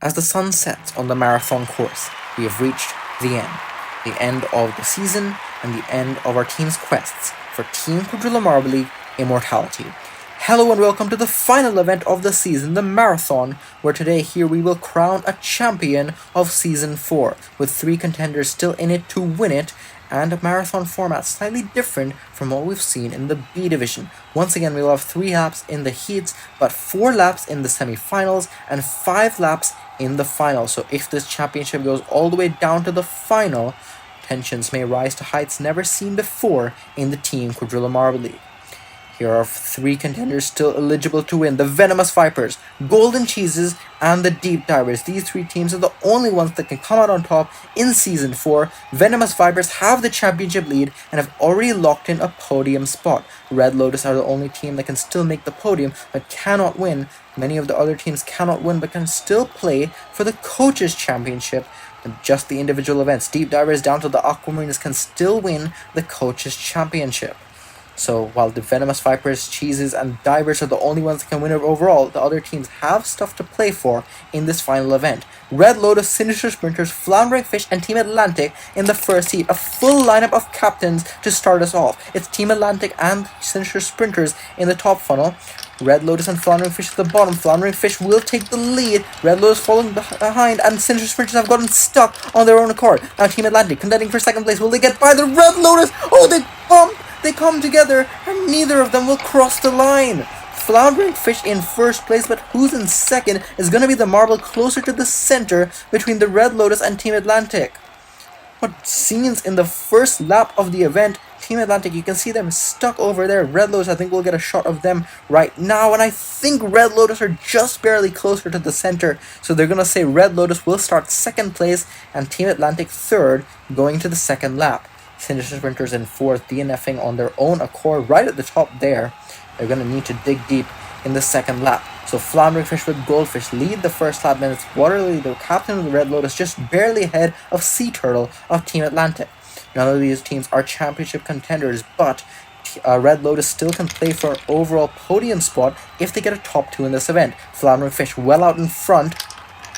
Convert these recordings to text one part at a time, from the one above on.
As the sun sets on the marathon course, we have reached the end of the season and the end of our team's quests for Team Quadrilla Marble League Immortality. Hello and welcome to the final event of the season, the Marathon, where today here we will crown a champion of Season 4, with 3 contenders still in it to win it, and a marathon format slightly different from what we've seen in the B division. Once again, we will have 3 laps in the heats, but 4 laps in the semi-finals, and 5 laps in the final. So if this championship goes all the way down to the final, tensions may rise to heights never seen before in the Team Quadrilla Marble League. Here are 3 contenders still eligible to win: the Venomous Vipers, Golden Cheeses, and the Deep Divers. These 3 teams are the only ones that can come out on top in Season 4. Venomous Vipers have the championship lead and have already locked in a podium spot. Red Lotus are the only team that can still make the podium but cannot win. Many of the other teams cannot win but can still play for the Coaches Championship. And just the individual events, Deep Divers down to the Aquamarines, can still win the Coaches Championship. So while the Venomous Vipers, Cheeses, and Divers are the only ones that can win overall, the other teams have stuff to play for in this final event. Red Lotus, Sinister Sprinters, Floundering Fish, and Team Atlantic in the first heat. A full lineup of captains to start us off. It's Team Atlantic and Sinister Sprinters in the top funnel. Red Lotus and Floundering Fish at the bottom. Floundering Fish will take the lead. Red Lotus following behind, and Sinister Sprinters have gotten stuck on their own accord. Now Team Atlantic contending for second place. Will they get by the Red Lotus? Oh, they bump! They come together, and neither of them will cross the line. Floundering Fish in first place, but who's in second is going to be the marble closer to the center between the Red Lotus and Team Atlantic. What scenes in the first lap of the event. Team Atlantic, you can see them stuck over there. Red Lotus, I think we'll get a shot of them right now, and I think Red Lotus are just barely closer to the center, so they're going to say Red Lotus will start second place and Team Atlantic third going to the second lap. Sinister Sprinters in fourth, DNFing on their own accord right at the top there. They're going to need to dig deep in the second lap. So Floundering Fish with Goldfish lead the first lap, and it's Waterlily, the captain of the Red Lotus, just barely ahead of Sea Turtle of Team Atlantic. None of these teams are championship contenders, but Red Lotus still can play for an overall podium spot if they get a top 2 in this event. Floundering Fish well out in front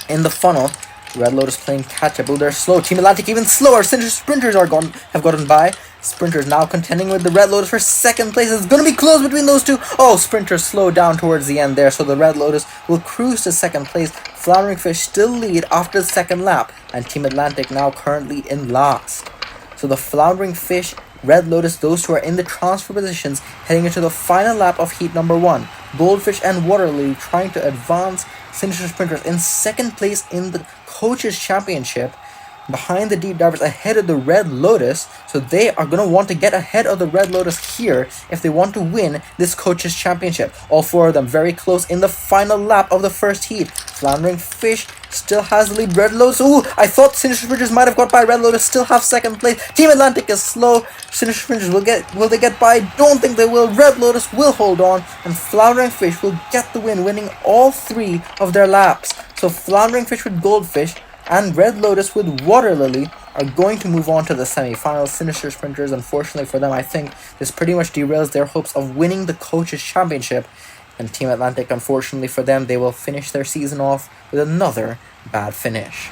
in the funnel. Red Lotus playing catch-up. Oh, they're slow. Team Atlantic even slower. Sinister Sprinters have gotten by. Sprinters now contending with the Red Lotus for second place. It's going to be close between those two. Oh, Sprinters slow down towards the end there, so the Red Lotus will cruise to second place. Floundering Fish still lead after the second lap, and Team Atlantic now currently in last. So the Floundering Fish, Red Lotus, those two are in the transfer positions heading into the final lap of heat number 1. Goldfish and Waterlily trying to advance. Sinister Sprinters in second place in the Coaches Championship, behind the Deep Divers, ahead of the Red Lotus. So they are going to want to get ahead of the Red Lotus here if they want to win this Coaches Championship. All 4 of them very close in the final lap of the first heat. Floundering Fish still has the lead. Red Lotus, ooh, I thought Sinister Sprinters might have got by. Red Lotus still have second place. Team Atlantic is slow. Sinister Sprinters will they get by? Don't think they will. Red Lotus will hold on, and Floundering Fish will get the win, winning all 3 of their laps. So Floundering Fish with Goldfish and Red Lotus with Waterlily are going to move on to the semi-finals. Sinister Sprinters, unfortunately for them, I think this pretty much derails their hopes of winning the Coaches Championship. And Team Atlantic, unfortunately for them, they will finish their season off with another bad finish.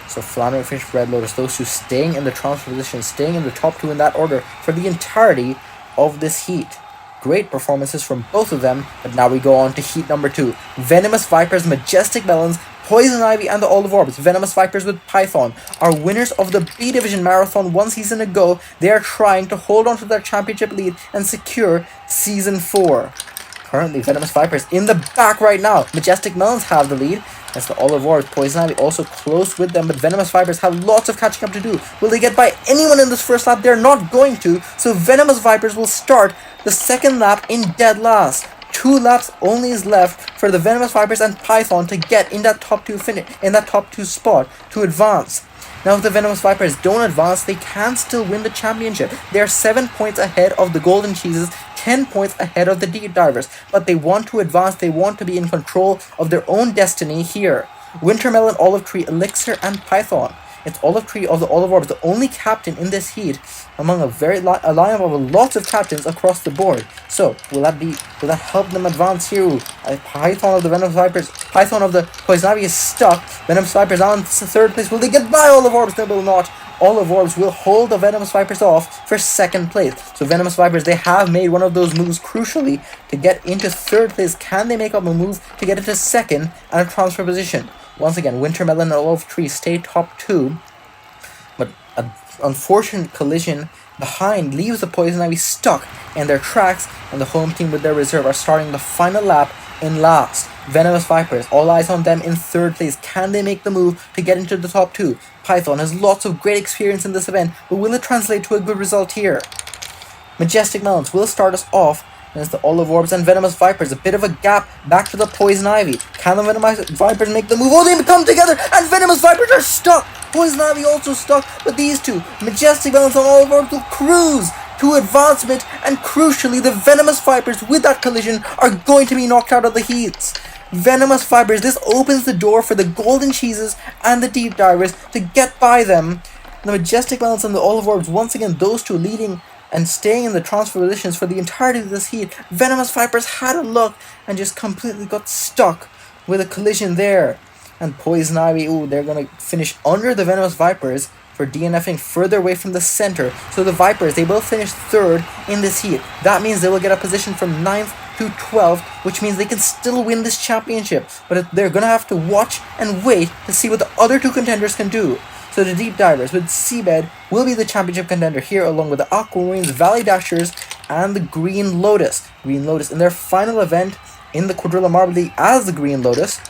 So Floundering Fish, Red Lotus, those two staying in the transfer position, staying in the top 2 in that order for the entirety of this heat. Great performances from both of them, but now we go on to heat number 2. Venomous Vipers, Majestic Melons, Poison Ivy, and the Olive Orbs. Venomous Vipers with Python are winners of the B Division Marathon 1 season ago. They are trying to hold on to their championship lead and secure Season 4. Currently, Venomous Vipers in the back right now. Majestic Melons have the lead. That's the Olive Orbs. Poison Ivy also close with them, but Venomous Vipers have lots of catching up to do. Will they get by anyone in this first lap? They're not going to, so Venomous Vipers will start the second lap in dead last. 2 laps only is left for the Venomous Vipers and Python to get in that top 2 spot to advance. Now if the Venomous Vipers don't advance, they can still win the championship. They are 7 points ahead of the Golden Cheeses, 10 points ahead of the Deep Divers, but they want to advance. They want to be in control of their own destiny here. Wintermelon, Olive Tree, Elixir, and Python. It's all of three of the Olive Orbs, the only captain in this heat among a lineup of lots of captains across the board. So will that help them advance here? Python of the Venomous Vipers, Python of the Poison Ivy is stuck. Venomous Vipers on third place. Will they get by Olive Orbs? They will not. Olive Orbs will hold the Venomous Vipers off for second place. So Venomous Vipers, they have made one of those moves crucially to get into third place. Can they make up a move to get into second and a transfer position? Once again, Wintermelon and Olive Tree stay top 2, but an unfortunate collision behind leaves the Poison Ivy stuck in their tracks, and the home team with their reserve are starting the final lap in last. Venomous Vipers, all eyes on them in third place. Can they make the move to get into the top 2? Python has lots of great experience in this event, but will it translate to a good result here? Majestic Melons will start us off against the Olive Orbs and Venomous Vipers. A bit of a gap back to the Poison Ivy. Can the Venomous Vipers make the move? Oh, they come together, and Venomous Vipers are stuck! Poison Ivy also stuck, but these two, Majestic Melons and Olive Orbs, will cruise to advancement, and crucially, the Venomous Vipers, with that collision, are going to be knocked out of the heats. Venomous Vipers, this opens the door for the Golden Cheeses and the Deep Divers to get by them. The Majestic Melons and the Olive Orbs, once again, those two leading and staying in the transfer positions for the entirety of this heat. Venomous Vipers had a look and just completely got stuck with a collision there. And Poison Ivy, they're going to finish under the Venomous Vipers for DNFing further away from the center. So the Vipers, they will finish third in this heat. That means they will get a position from 9th to 12th, which means they can still win this championship. But they're going to have to watch and wait to see what the other two contenders can do. So the Deep Divers with Seabed will be the championship contender here, along with the Aquamarines, Valley Dashers, and the Green Lotus. Green Lotus in their final event in the Quadrilla Marble League as the Green Lotus.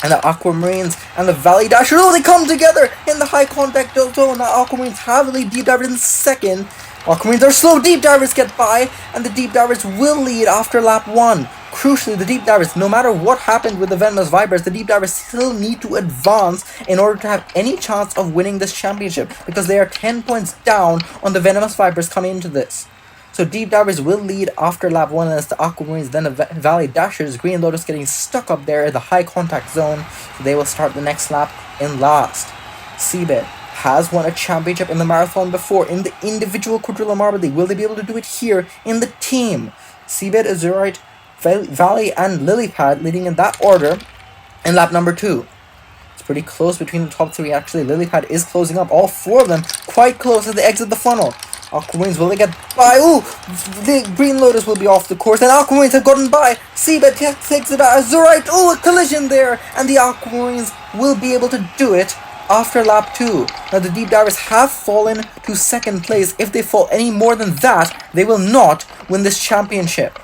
And the Aquamarines and the Valley Dashers, they come together in the high contact zone. Now Aquamarines have the lead, Deep Divers in second. Aquamarines are slow, Deep Divers get by, and the Deep Divers will lead after lap 1. Crucially, the Deep Divers, no matter what happened with the Venomous Vipers, the Deep Divers still need to advance in order to have any chance of winning this championship, because they are 10 points down on the Venomous Vipers coming into this. So Deep Divers will lead after lap 1 as the Aquamarines, then the Valley Dashers. Green Lotus getting stuck up there in the high contact zone, so they will start the next lap in last. Seabed has won a championship in the marathon before in the individual Quadrilla Marble League. Will they be able to do it here in the team? Seabed, Azurite, Valley, and Lilypad leading in that order in lap number 2. It's pretty close between the top 3 actually. Lilypad is closing up, all 4 of them quite close as they exit the funnel. Aquamarines, will they get by? The Green Lotus will be off the course, and Aquamarines have gotten by. Seabed takes it out. Azurite, a collision there, and the Aquamarines will be able to do it after lap 2. Now the Deep Divers have fallen to second place. If they fall any more than that, they will not win this championship.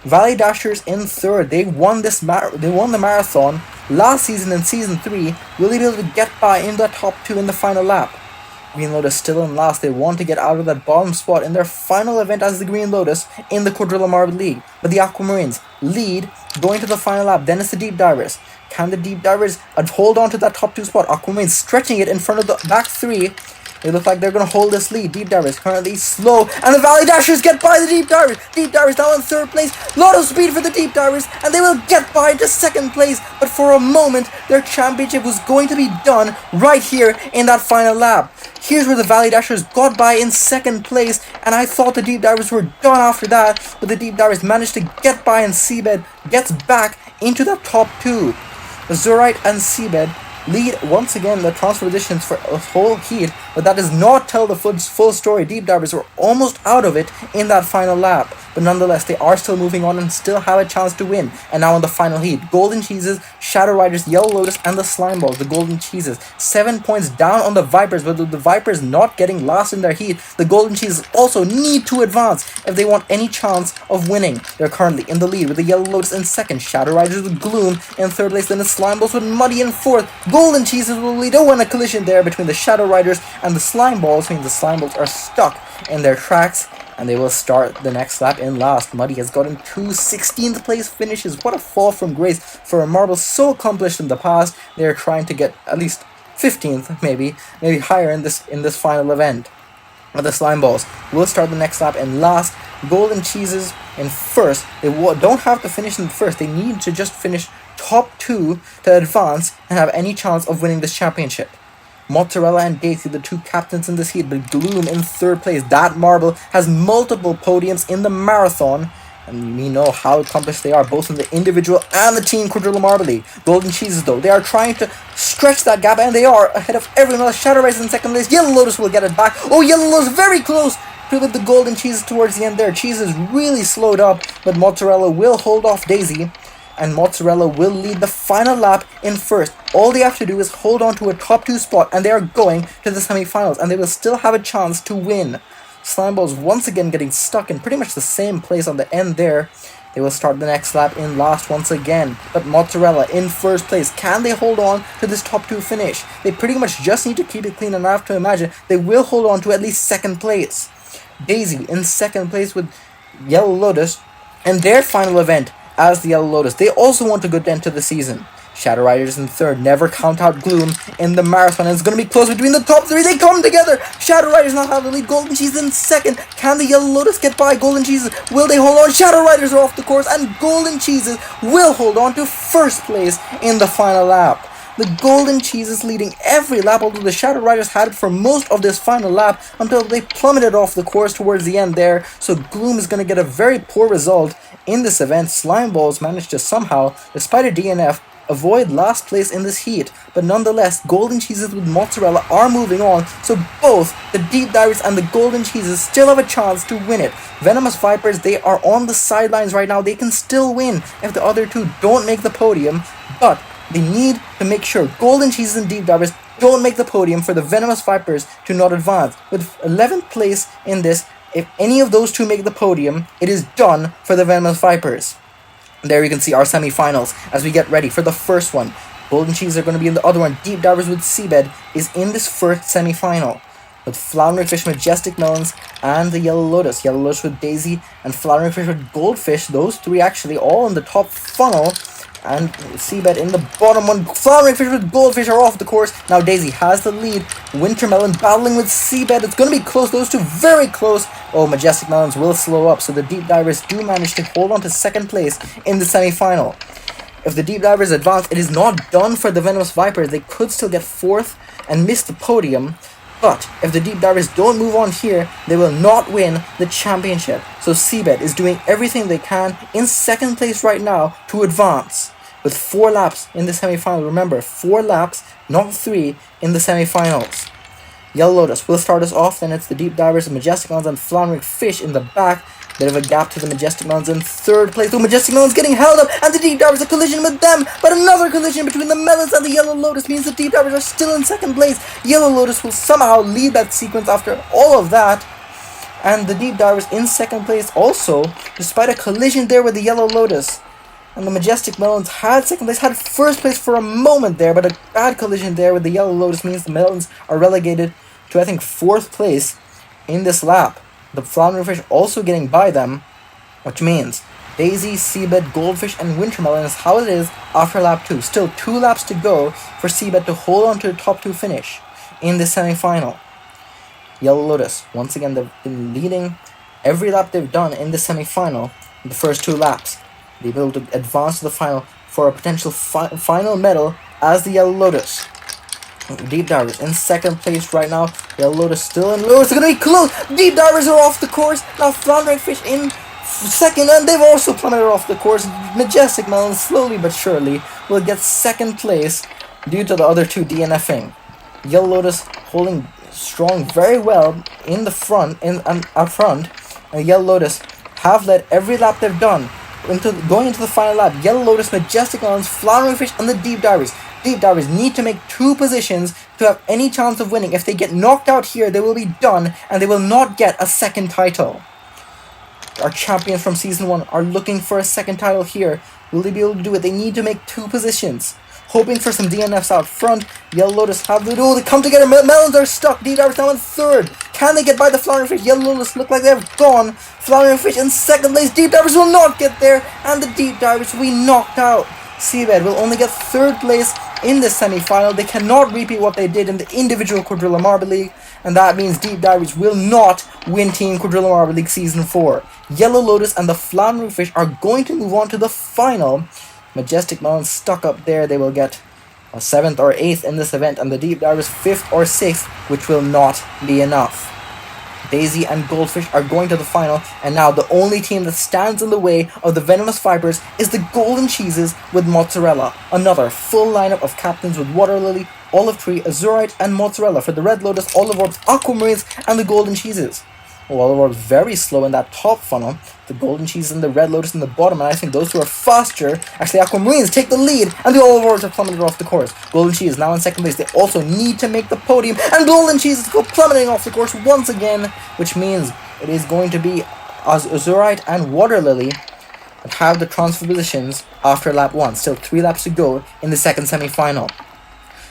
Valley Dashers in third. They won the marathon last season in season 3. Will they be able to get by in the top 2 in the final lap? Green Lotus still in last. They want to get out of that bottom spot in their final event as the Green Lotus in the Quadrilla Marble League. But the Aquamarines lead going to the final lap. Then it's the Deep Divers. Can the Deep Divers hold on to that top 2 spot? Aquamarines stretching it in front of the back 3. They look like they're going to hold this lead. Deep Divers currently slow, and the Valley Dashers get by the Deep Divers. Deep Divers now in third place. Lot of speed for the Deep Divers, and they will get by to second place. But for a moment, their championship was going to be done right here in that final lap. Here's where the Valley Dashers got by in second place, and I thought the Deep Divers were done after that, but the Deep Divers managed to get by, and Seabed gets back into the top 2. Azurite and Seabed lead once again the transfer positions for a whole heat, but that does not tell the full story. Deep Divers were almost out of it in that final lap, but nonetheless they are still moving on and still have a chance to win. And now in the final heat, Golden Cheeses, Shadow Riders, Yellow Lotus, and the Slime Balls. The Golden Cheeses 7 points down on the Vipers, but with the Vipers not getting last in their heat, the Golden Cheeses also need to advance if they want any chance of winning. They're currently in the lead with the Yellow Lotus in second, Shadow Riders with Gloom in third place, then the Slime Balls with Muddy in fourth. Golden Cheeses will lead. And a collision there between the Shadow Riders and the Slime Balls, meaning the Slime Balls are stuck in their tracks, and they will start the next lap in last. Muddy has gotten 2 16th place finishes. What a fall from grace for a marble so accomplished in the past. They are trying to get at least 15th, maybe higher in this final event. But the Slime Balls will start the next lap in last. Golden Cheeses in first. They don't have to finish in first. They need to just finish top 2 to advance and have any chance of winning this championship. Mozzarella and Daisy, the two captains in this heat, but Gloom in third place. That marble has multiple podiums in the marathon, and we know how accomplished they are, both in the individual and the Team Quadrilla Marble League. Golden Cheeses, though, they are trying to stretch that gap, and they are ahead of everyone else. Shadow Rise in second place. Yellow Lotus will get it back. Oh, Yellow Lotus very close to the Golden Cheeses towards the end there. Cheeses really slowed up, but Mozzarella will hold off Daisy, and Mozzarella will lead the final lap in first. All they have to do is hold on to a top 2 spot, and they are going to the semi-finals, and they will still have a chance to win. Slimeballs once again getting stuck in pretty much the same place on the end there. They will start the next lap in last once again. But Mozzarella in first place. Can they hold on to this top 2 finish? They pretty much just need to keep it clean, and I have to imagine they will hold on to at least second place. Daisy in second place with Yellow Lotus in their final event as the Yellow Lotus. They also want a good end to the season. Shadow Riders in third. Never count out Gloom in the marathon. And it's going to be close between the top 3. They come together. Shadow Riders now have the lead. Golden Cheese in second. Can the Yellow Lotus get by Golden Cheeses? Will they hold on? Shadow Riders are off the course, and Golden Cheeses will hold on to first place in the final lap. The Golden Cheeses leading every lap, although the Shadow Riders had it for most of this final lap until they plummeted off the course towards the end there. So Gloom is going to get a very poor result in this event. Slimeballs managed to somehow, despite a DNF, avoid last place in this heat, but nonetheless, Golden Cheeses with Mozzarella are moving on, so both the Deep Divers and the Golden Cheeses still have a chance to win it. Venomous Vipers, they are on the sidelines right now. They can still win if the other two don't make the podium, but they need to make sure Golden Cheeses and Deep Divers don't make the podium for the Venomous Vipers to not advance. With 11th place in this, if any of those two make the podium, it is done for the Venomous Vipers. There you can see our semi-finals as we get ready for the first one. Golden Cheese are going to be in the other one. Deep Divers with Seabed is in this first semi-final, with Floundering Fish, Majestic Melons, and the Yellow Lotus. Yellow Lotus with Daisy and Floundering Fish with Goldfish. Those three actually all in the top funnel, and Seabed in the bottom one. Floundering Fish with Goldfish are off the course. Now Daisy has the lead. Wintermelon battling with Seabed. It's going to be close. Those two very close. Oh, Majestic Melons will slow up, so the Deep Divers do manage to hold on to second place in the semi-final. If the Deep Divers advance, it is not done for the Venomous Viper. They could still get fourth and miss the podium, but if the Deep Divers don't move on here, they will not win the championship. So Seabed is doing everything they can in second place right now to advance, with 4 laps in the semi-final. Remember, 4 laps, not 3, in the semi-finals. Yellow Lotus will start us off, then it's the Deep Divers, and Majestic Melons and Floundering Fish in the back. Bit of a gap to the Majestic Melons in third place. Oh, Majestic Melons getting held up, and the Deep Divers a collision with them, but another collision between the Melons and the Yellow Lotus means the Deep Divers are still in second place. Yellow Lotus will somehow lead that sequence after all of that, and the Deep Divers in second place also, despite a collision there with the Yellow Lotus. And the Majestic Melons had second place, had first place for a moment there, but a bad collision there with the Yellow Lotus means the Melons are relegated to, I think, 4th place in this lap. The Floundering Fish also getting by them, which means Daisy, Seabed, Goldfish, and Wintermelon is how it is after lap 2. Still 2 laps to go for Seabed to hold on to the top 2 finish in the semi-final. Yellow Lotus, once again, they've been leading every lap they've done in the semi-final in the first 2 laps. They'll be able to advance to the final for a potential final medal as the Yellow Lotus. Deep Divers in second place right now. Yellow Lotus still in low. It's going to be close. Deep Divers are off the course. Now Floundering Fish in second, and they've also plummeted off the course. Majestic Melon slowly but surely will get second place due to the other two DNFing. Yellow Lotus holding strong very well in the front, up front. And Yellow Lotus have led every lap they've done going into the final lap. Yellow Lotus, Majestic Melons, Floundering Fish, and the Deep Divers. Deep Divers need to make 2 positions to have any chance of winning. If they get knocked out here, they will be done, and they will not get a second title. Our champions from Season 1 are looking for a second title here. Will they be able to do it? They need to make 2 positions. Hoping for some DNFs out front. Yellow Lotus have the... Oh, they come together. Melons are stuck. Deep Divers now in third. Can they get by the Floundering Fish? Yellow Lotus look like they have gone. Floundering Fish in second place. Deep Divers will not get there, and the Deep Divers will be knocked out. Seabed will only get third place in the semi-final. They cannot repeat what they did in the individual Quadrilla Marble League, and that means Deep Divers will not win Team Quadrilla Marble League Season 4. Yellow Lotus and the Floundering Fish are going to move on to the final. Majestic Melon stuck up there. They will get 7th or 8th in this event, and the Deep Divers 5th or 6th, which will not be enough. Daisy and Goldfish are going to the final, and now the only team that stands in the way of the Venomous Vipers is the Golden Cheeses with Mozzarella. Another full lineup of captains with Water Lily, Olive Tree, Azurite, and Mozzarella for the Red Lotus, Olive Orbs, Aquamarines, and the Golden Cheeses. Olive Orbs very slow in that top funnel, the Golden Cheeses and the Red Lotus in the bottom, and I think those two are faster. Actually, Aquamarines take the lead, and the Olive Orbs are plummeted off the course. Golden Cheese now in second place. They also need to make the podium, and Golden Cheeses go plummeting off the course once again, which means it is going to be Azurite and Water Lily that have the transfer positions after lap 1. Still 3 laps to go in the second semi-final.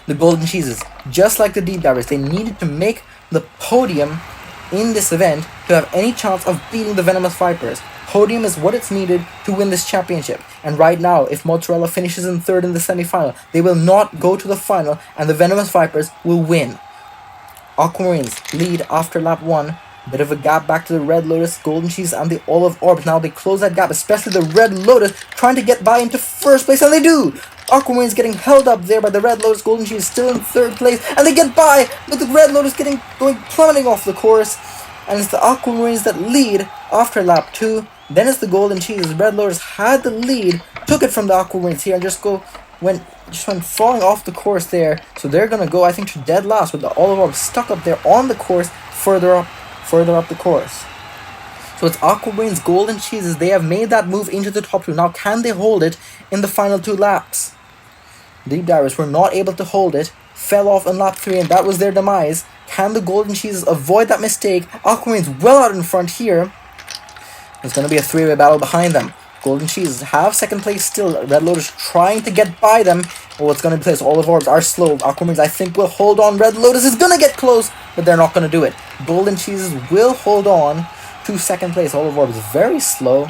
The Golden Cheeses, just like the Deep Divers, they needed to make the podium in this event to have any chance of beating the Venomous Vipers. Podium is what it's needed to win this championship, and right now, if Mozzarella finishes in 3rd in the semi-final, they will not go to the final, and the Venomous Vipers will win. Aquamarines lead after lap 1, bit of a gap back to the Red Lotus, Golden Cheese, and the Olive Orbs. Now they close that gap, especially the Red Lotus trying to get by into 1st place, and they do! Aquamarines getting held up there by the Red Lotus, Golden Cheese still in 3rd place, and they get by, with the Red Lotus going plummeting off the course, and it's the Aquamarines that lead after lap 2. Then it's the Golden Cheese. Red Lotus had the lead, took it from the Aquamarines here, and just went falling off the course there. So they're gonna go, I think, to dead last with the Olive Orb stuck up there on the course, further up the course. So it's Aquamarines, Golden Cheeses. They have made that move into the top 2. Now, can they hold it in the final 2 laps? Deep Divers were not able to hold it, fell off in lap 3, and that was their demise. Can the Golden Cheeses avoid that mistake? Aquamarines well out in front here. There's going to be a 3-way battle behind them. Golden Cheeses have 2nd place still. Red Lotus trying to get by them. Oh, it's going to be close. Olive Orbs are slow. Aquamarines, I think, will hold on. Red Lotus is going to get close, but they're not going to do it. Golden Cheeses will hold on to 2nd place. Olive Orbs very slow,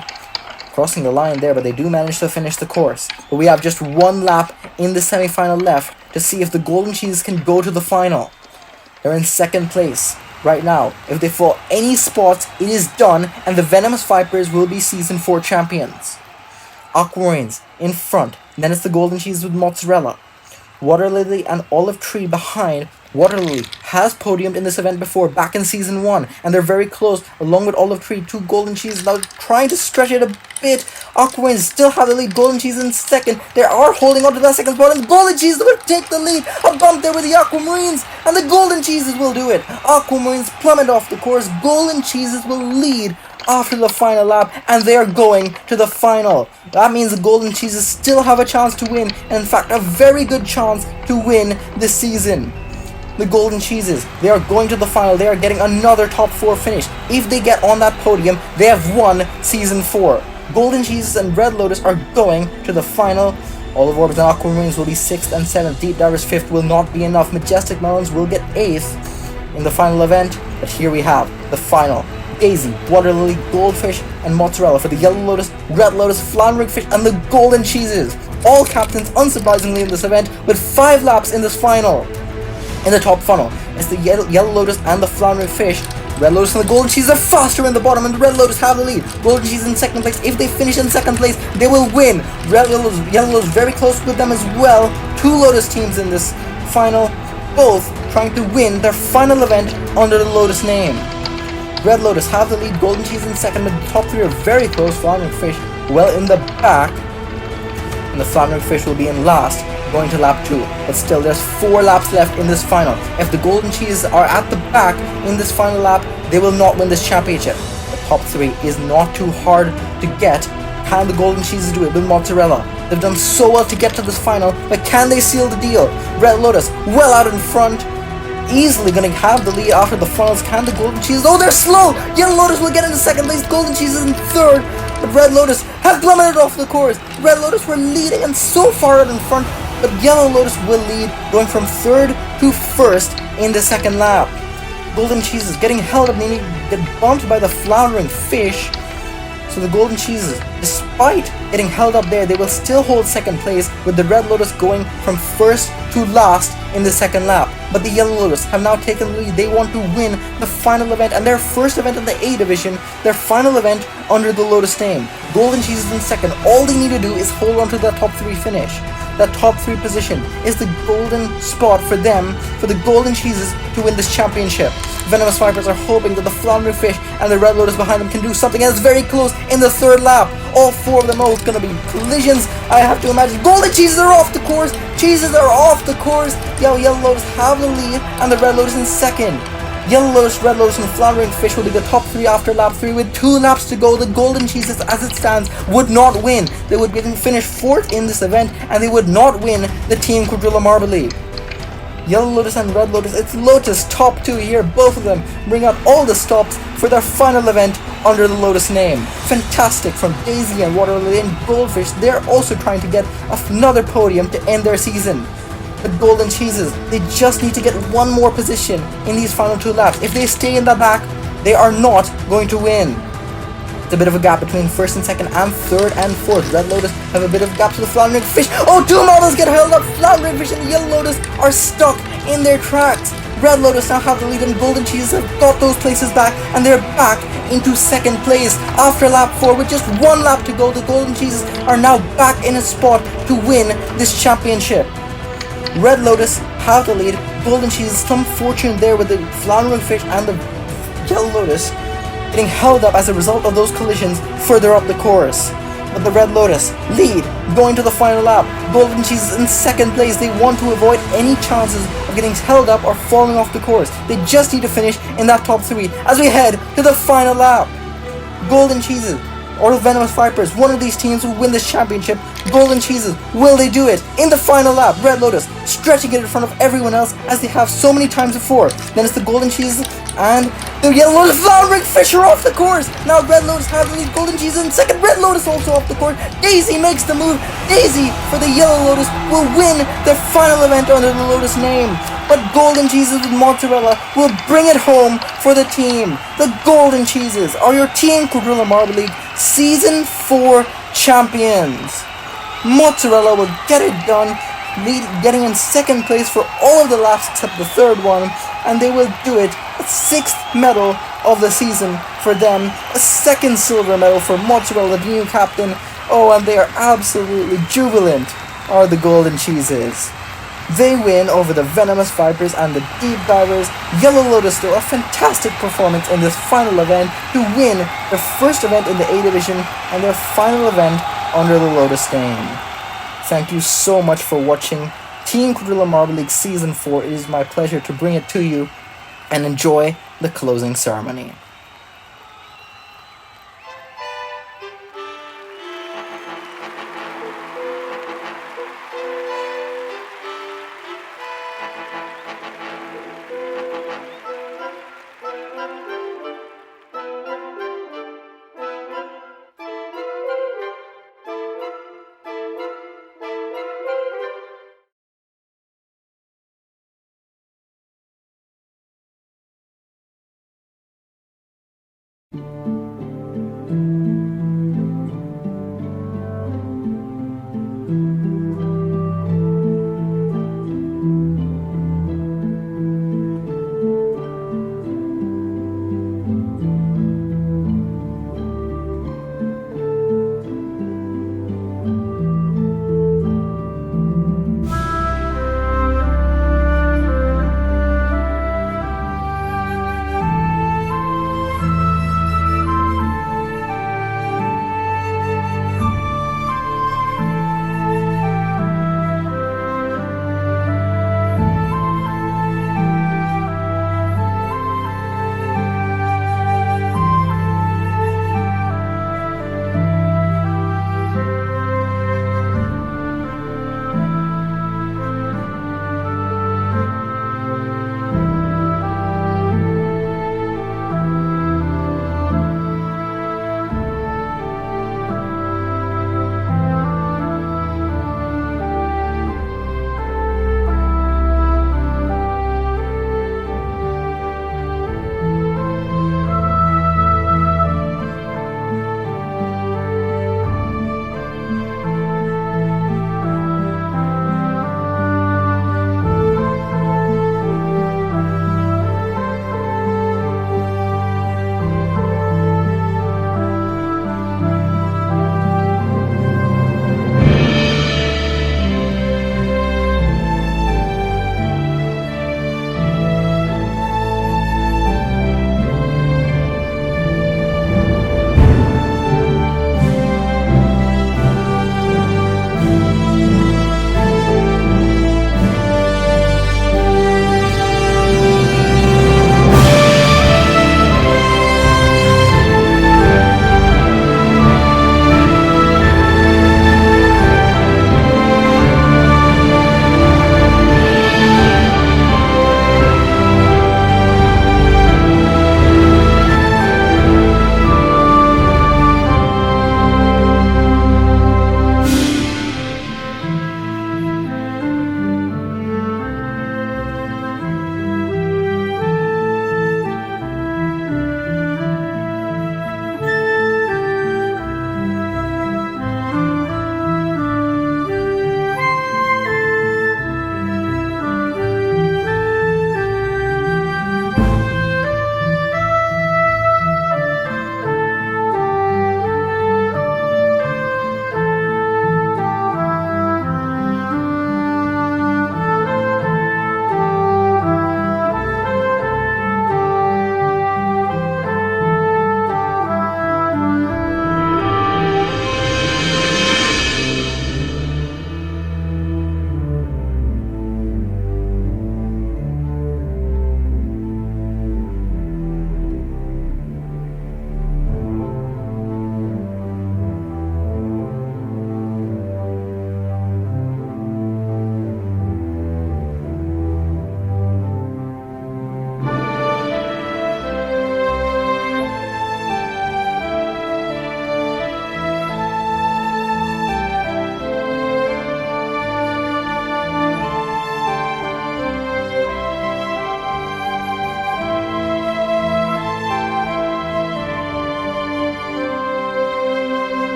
crossing the line there, but they do manage to finish the course. But we have just 1 lap in the semi-final left to see if the Golden Cheeses can go to the final. They're in 2nd place right now. If they fall any spots, it is done, and the Venomous Vipers will be Season 4 champions. Aquamarines in front, then it's the Golden Cheese with Mozzarella. Water Lily and Olive Tree behind. Water Lily has podiumed in this event before, back in Season 1, and they're very close, along with Olive Tree. 2 Golden Cheeses now trying to stretch it a bit. Aquamarines still have the lead, Golden Cheese in 2nd. They are holding on to that 2nd spot, and the Golden Cheeses will take the lead. A bump there with the Aquamarines, and the Golden Cheeses will do it. Aquamarines plummet off the course. Golden Cheeses will lead after the final lap, and they are going to the final. That means the Golden Cheeses still have a chance to win, and in fact a very good chance to win this season. The Golden Cheeses, they are going to the final. They are getting another top 4 finish. If they get on that podium, they have won Season 4. Golden Cheeses and Red Lotus are going to the final. Olive Orbs and Aquamarines will be 6th and 7th. Deep Divers 5th will not be enough. Majestic Melons will get 8th in the final event. But here we have the final. Daisy, Water Lily, Goldfish, and Mozzarella for the Yellow Lotus, Red Lotus, Floundering Fish, and the Golden Cheeses. All captains, unsurprisingly, in this event, with 5 laps in this final. In the top funnel, it's the Yellow Lotus and the Floundering Fish. Red Lotus and the Golden Cheese are faster in the bottom, and the Red Lotus have the lead. Golden Cheese in 2nd place. If they finish in 2nd place, they will win. Yellow Lotus very close with them as well. 2 Lotus teams in this final, both trying to win their final event under the Lotus name. Red Lotus have the lead, Golden Cheese in 2nd, but the top 3 are very close. Floundering Fish well in the back, and the Floundering Fish will be in last, going to lap 2. But still, there's 4 laps left in this final. If the Golden Cheeses are at the back in this final lap, they will not win this championship. The top 3 is not too hard to get. Can the Golden Cheeses do it with Mozzarella? They've done so well to get to this final, but can they seal the deal? Red Lotus well out in front, easily going to have the lead after the finals. Can the Golden Cheeses? Oh, they're slow! Yellow Lotus will get into 2nd place, Golden Cheeses in 3rd, but Red Lotus have plummeted off the course. Red Lotus were leading and so far out in front, but Yellow Lotus will lead, going from 3rd to 1st in the 2nd lap. Golden Cheeses getting held up, they get bumped by the Floundering Fish. So the Golden Cheeses, despite getting held up there, they will still hold 2nd place, with the Red Lotus going from 1st to last in the 2nd lap. But the Yellow Lotus have now taken the lead. They want to win the final event, and their first event in the A division, their final event under the Lotus name. Golden Cheeses in 2nd. All they need to do is hold on to that top 3 finish. that top 3 position is the golden spot for them, for the Golden Cheeses to win this championship. Venomous Vipers are hoping that the Floundering Fish and the Red Lotus behind them can do something, and it's very close in the 3rd lap. All 4 of them are going to be collisions, I have to imagine. Golden Cheeses are off the course. Cheeses are off the course. Yellow Lotus have the lead, and the Red Lotus in 2nd. Yellow Lotus, Red Lotus, and Floundering Fish will be the top 3 after lap 3 with 2 laps to go. The Golden Cheeses, as it stands, would not win. They would finish 4th in this event, and they would not win the Team Quadrilla Marble League. Yellow Lotus and Red Lotus, it's Lotus top 2 here. Both of them bring out all the stops for their final event under the Lotus name. Fantastic from Daisy and Water Lily and Goldfish. They're also trying to get another podium to end their season. The Golden Cheeses, they just need to get one more position in these final 2 laps. If they stay in the back, they are not going to win. It's a bit of a gap between 1st and 2nd and 3rd and 4th. Red Lotus have a bit of a gap to the Floundering Fish. Oh, 2 models get held up. Floundering Fish and Yellow Lotus are stuck in their tracks. Red Lotus now have the lead, and Golden Cheeses have got those places back, and they're back into 2nd place. After lap 4, with just 1 lap to go, the Golden Cheeses are now back in a spot to win this championship. Red Lotus have the lead. Golden Cheeses, some fortune there with the Floundering Fish and the Yellow Lotus getting held up as a result of those collisions further up the course. But the Red Lotus lead going to the final lap. Golden Cheeses in 2nd place. They want to avoid any chances of getting held up or falling off the course. They just need to finish in that top 3 as we head to the final lap. Golden Cheeses or the Venomous Vipers, one of these teams will win this championship. Golden Cheeses, will they do it? In the final lap, Red Lotus stretching it in front of everyone else as they have so many times before. Then it's the Golden Cheeses and the Yellow Lotus. Floundering Fish are off the course. Now Red Lotus have the lead. Golden Cheeses in 2nd. Red Lotus also off the course. Daisy makes the move. Daisy for the Yellow Lotus will win their final event under the Lotus name. But Golden Cheeses with Mozzarella will bring it home for the team. The Golden Cheeses are your Team Quadrilla Marble League Season 4 Champions. Mozzarella will get it done, getting in 2nd place for all of the laps except the 3rd one, and they will do it. A 6th medal of the season for them, a 2nd silver medal for Mozzarella, the new captain. Oh, and they are absolutely jubilant, are the Golden Cheeses. They win over the Venomous Vipers and the Deep Divers. Yellow Lotus do a fantastic performance in this final event to win their 1st event in the A Division and their final event under the Lotus name. Thank you so much for watching Team Quadrilla Marble League Season 4. It is my pleasure to bring it to you, and enjoy the closing ceremony.